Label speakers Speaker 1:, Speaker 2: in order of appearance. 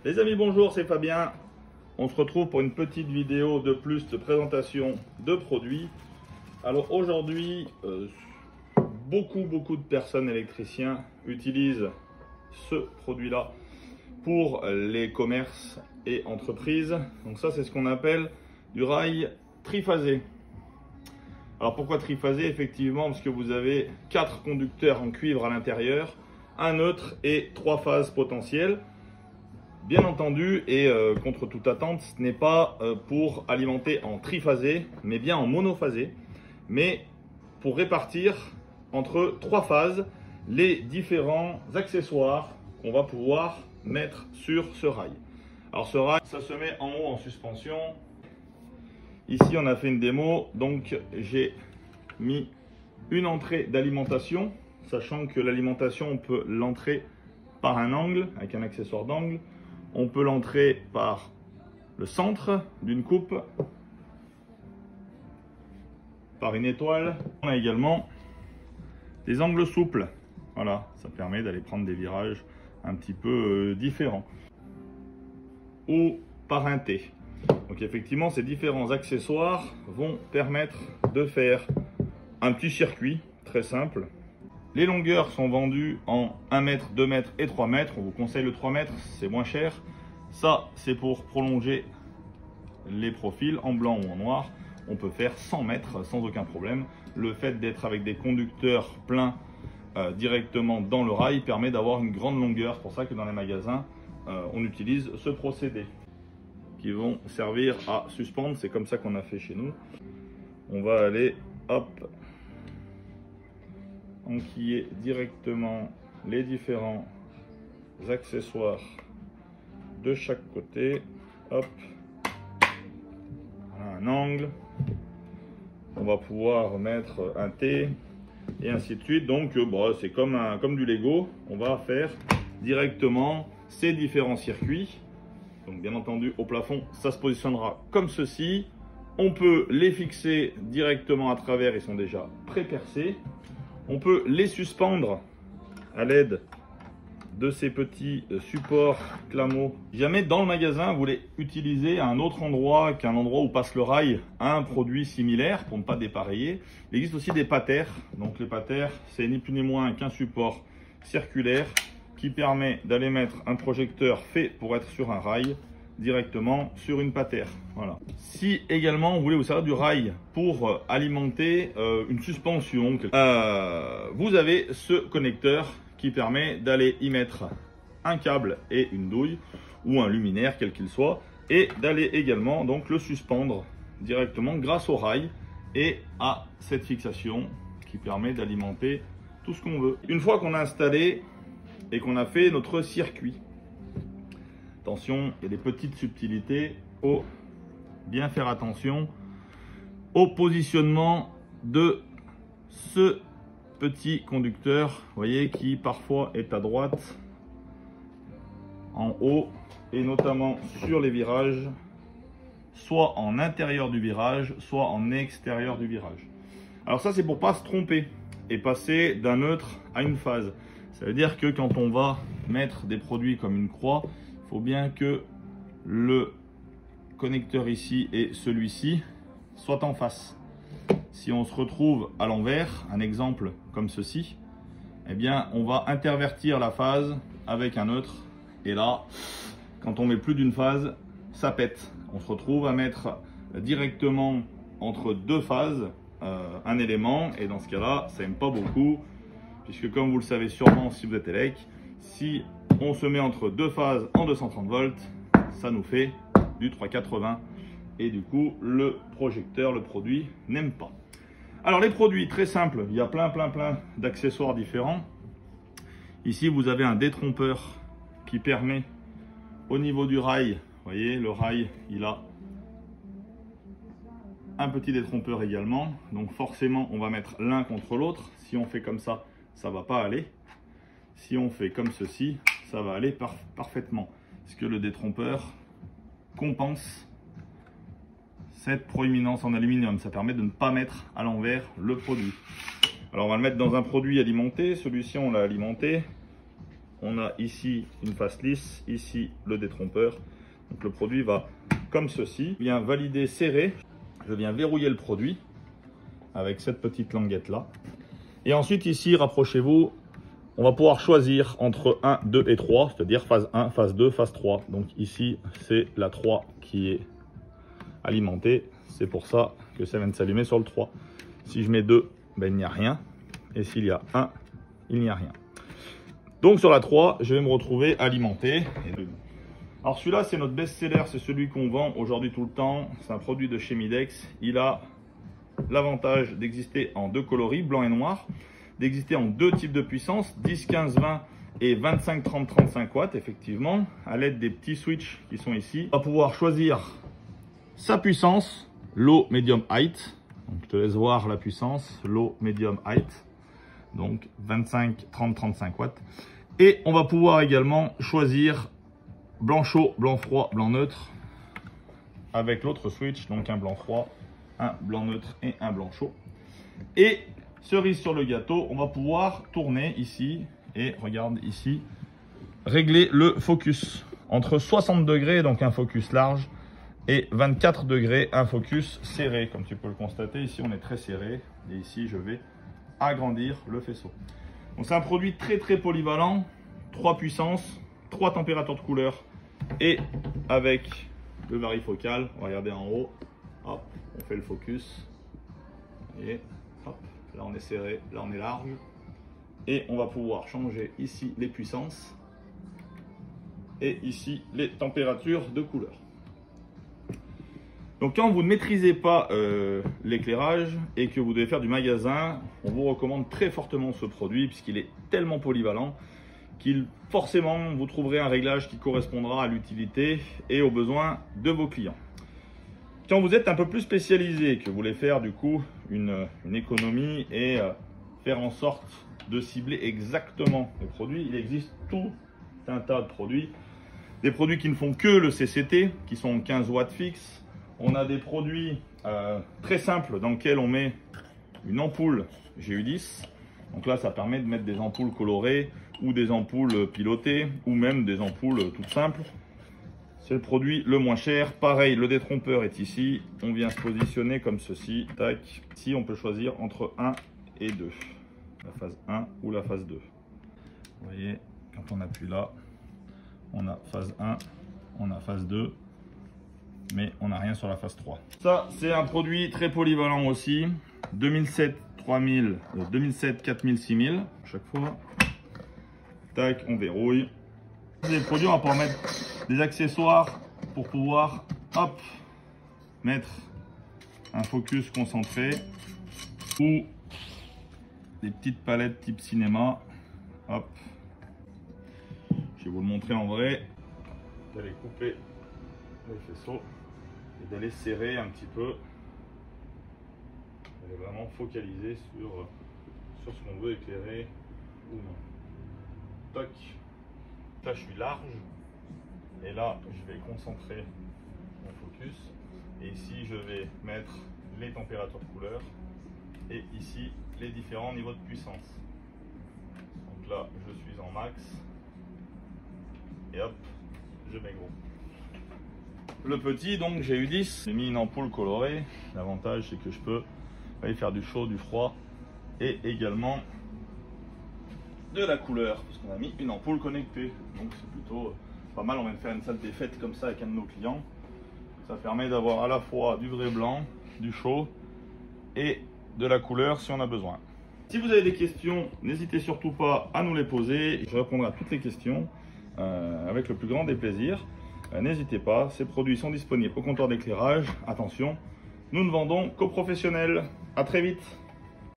Speaker 1: Les amis, bonjour, c'est Fabien. On se retrouve pour une petite vidéo de plus de présentation de produits. Alors aujourd'hui, beaucoup de personnes électriciens utilisent ce produit-là pour les commerces et entreprises. Donc ça, c'est ce qu'on appelle du rail triphasé. Alors pourquoi triphasé? Effectivement, parce que vous avez 4 conducteurs en cuivre à l'intérieur, un neutre et 3 phases potentielles. Bien entendu, et contre toute attente, ce n'est pas pour alimenter en triphasé, mais bien en monophasé, mais pour répartir entre 3 phases les différents accessoires qu'on va pouvoir mettre sur ce rail. Alors ce rail, ça se met en haut en suspension. Ici, on a fait une démo, donc j'ai mis une entrée d'alimentation, sachant que l'alimentation, on peut l'entrer par un angle, avec un accessoire d'angle. On peut l'entrer par le centre d'une coupe, par une étoile. On a également des angles souples. Voilà, ça permet d'aller prendre des virages un petit peu différents. Ou par un T. Donc effectivement, ces différents accessoires vont permettre de faire un petit circuit très simple. Les longueurs sont vendues en 1 mètre, 2 mètres et 3 mètres. On vous conseille le 3 mètres, c'est moins cher. Ça, c'est pour prolonger les profils en blanc ou en noir. On peut faire 100 mètres sans aucun problème. Le fait d'être avec des conducteurs pleins directement dans le rail permet d'avoir une grande longueur. C'est pour ça que dans les magasins, on utilise ce procédé qui vont servir à suspendre. C'est comme ça qu'on a fait chez nous. On va aller, hop, enquiller directement les différents accessoires de chaque côté. Hop, voilà un angle. On va pouvoir mettre un T et ainsi de suite. Donc bon, c'est comme du Lego. On va faire directement ces différents circuits. Donc bien entendu au plafond, ça se positionnera comme ceci. On peut les fixer directement à travers, ils sont déjà pré-percés. On peut les suspendre à l'aide de ces petits supports Clamo. Si jamais dans le magasin vous voulez utiliser à un autre endroit qu'un endroit où passe le rail un produit similaire pour ne pas dépareiller, il existe aussi des patères. Donc les patères, c'est ni plus ni moins qu'un support circulaire qui permet d'aller mettre un projecteur fait pour être sur un rail directement sur une patère. Voilà. Si également vous voulez vous servir du rail pour alimenter une suspension, vous avez ce connecteur qui permet d'aller y mettre un câble et une douille ou un luminaire quel qu'il soit, et d'aller également donc le suspendre directement grâce au rail et à cette fixation qui permet d'alimenter tout ce qu'on veut. Une fois qu'on a installé et qu'on a fait notre circuit, attention, il y a des petites subtilités. Faut bien faire attention au positionnement de ce petit conducteur, vous voyez, qui parfois est à droite, en haut, et notamment sur les virages, soit en intérieur du virage, soit en extérieur du virage. Alors ça, c'est pour pas se tromper et passer d'un neutre à une phase. Ça veut dire que quand on va mettre des produits comme une croix, il faut bien que le connecteur ici et celui-ci soient en face. Si on se retrouve à l'envers, un exemple comme ceci, eh bien on va intervertir la phase avec un neutre, et là, quand on met plus d'une phase, ça pète. On se retrouve à mettre directement entre 2 phases un élément, et dans ce cas-là, ça n'aime pas beaucoup, puisque comme vous le savez sûrement si vous êtes élec, si on se met entre 2 phases en 230 volts, ça nous fait du 380, et du coup le projecteur, le produit n'aime pas. Alors les produits, très simples, il y a plein d'accessoires différents. Ici vous avez un détrompeur qui permet au niveau du rail, vous voyez le rail il a un petit détrompeur également, donc forcément on va mettre l'un contre l'autre. Si on fait comme ça, ça va pas aller. Si on fait comme ceci, ça va aller parfaitement, parce que le détrompeur compense cette proéminence en aluminium. Ça permet de ne pas mettre à l'envers le produit. Alors on va le mettre dans un produit alimenté. Celui-ci on l'a alimenté. on a ici une face lisse, ici le détrompeur. Donc le produit va comme ceci. Je viens valider serré, je viens verrouiller le produit avec cette petite languette là. Et ensuite ici, rapprochez-vous, on va pouvoir choisir entre 1, 2 et 3, c'est-à-dire phase 1, phase 2, phase 3. Donc ici, c'est la 3 qui est alimentée. C'est pour ça que ça vient de s'allumer sur le 3. Si je mets 2, ben, il n'y a rien. Et s'il y a 1, il n'y a rien. Donc sur la 3, je vais me retrouver alimenté. Alors celui-là, c'est notre best-seller, c'est celui qu'on vend aujourd'hui tout le temps. C'est un produit de chez Midex. Il a l'avantage d'exister en 2 coloris, blanc et noir, d'exister en 2 types de puissance, 10, 15, 20 et 25, 30, 35 watts, effectivement, à l'aide des petits switches qui sont ici. On va pouvoir choisir sa puissance, low, medium, height. Donc je te laisse voir la puissance, low, medium, height. Donc 25, 30, 35 watts. Et on va pouvoir également choisir blanc chaud, blanc froid, blanc neutre avec l'autre switch, donc un blanc froid, un blanc neutre et un blanc chaud. Et cerise sur le gâteau, on va pouvoir tourner ici et regarde ici, régler le focus entre 60 degrés, donc un focus large, et 24 degrés, un focus serré. Comme tu peux le constater, ici on est très serré et ici je vais agrandir le faisceau. Donc c'est un produit très polyvalent, 3 puissances, 3 températures de couleur et avec le varifocal, on va regarder en haut, hop, on fait le focus et hop, là on est serré, là on est large et on va pouvoir changer ici les puissances et ici les températures de couleur. Donc quand vous ne maîtrisez pas l'éclairage et que vous devez faire du magasin, on vous recommande très fortement ce produit puisqu'il est tellement polyvalent qu'il forcément vous trouverez un réglage qui correspondra à l'utilité et aux besoins de vos clients. Quand vous êtes un peu plus spécialisé, que vous voulez faire du coup une économie et faire en sorte de cibler exactement les produits, il existe tout un tas de produits. Des produits qui ne font que le CCT, qui sont 15 watts fixes. On a des produits très simples dans lesquels on met une ampoule GU10. Donc là, ça permet de mettre des ampoules colorées ou des ampoules pilotées ou même des ampoules toutes simples. C'est le produit le moins cher. Pareil, le détrompeur est ici. On vient se positionner comme ceci. Tac. Ici, on peut choisir entre 1 et 2. La phase 1 ou la phase 2. Vous voyez, quand on appuie là, on a phase 1, on a phase 2. Mais on n'a rien sur la phase 3. Ça, c'est un produit très polyvalent aussi. 2007, 3000, 2007, 4000, 6000 à chaque fois. Tac, on verrouille. Les produits, on va pouvoir mettre des accessoires pour pouvoir, hop, mettre un focus concentré ou des petites palettes type cinéma. Hop. Je vais vous le montrer en vrai. Vous allez couper le faisceau et d'aller serrer un petit peu, d'aller vraiment focaliser sur ce qu'on veut éclairer ou non. Toc, là je suis large et là je vais concentrer mon focus et ici je vais mettre les températures de couleur et ici les différents niveaux de puissance. Donc là je suis en max et hop, je mets gros. Le petit, donc j'ai eu 10, j'ai mis une ampoule colorée. L'avantage c'est que je peux aller faire du chaud, du froid et également de la couleur parce qu'on a mis une ampoule connectée. Donc c'est plutôt pas mal. On vient de faire une salle des fêtes comme ça avec un de nos clients. Ça permet d'avoir à la fois du vrai blanc, du chaud et de la couleur si on a besoin. Si vous avez des questions, n'hésitez surtout pas à nous les poser. Je répondrai à toutes les questions avec le plus grand des plaisirs. N'hésitez pas, ces produits sont disponibles au comptoir d'éclairage. Attention, nous ne vendons qu'aux professionnels. À très vite.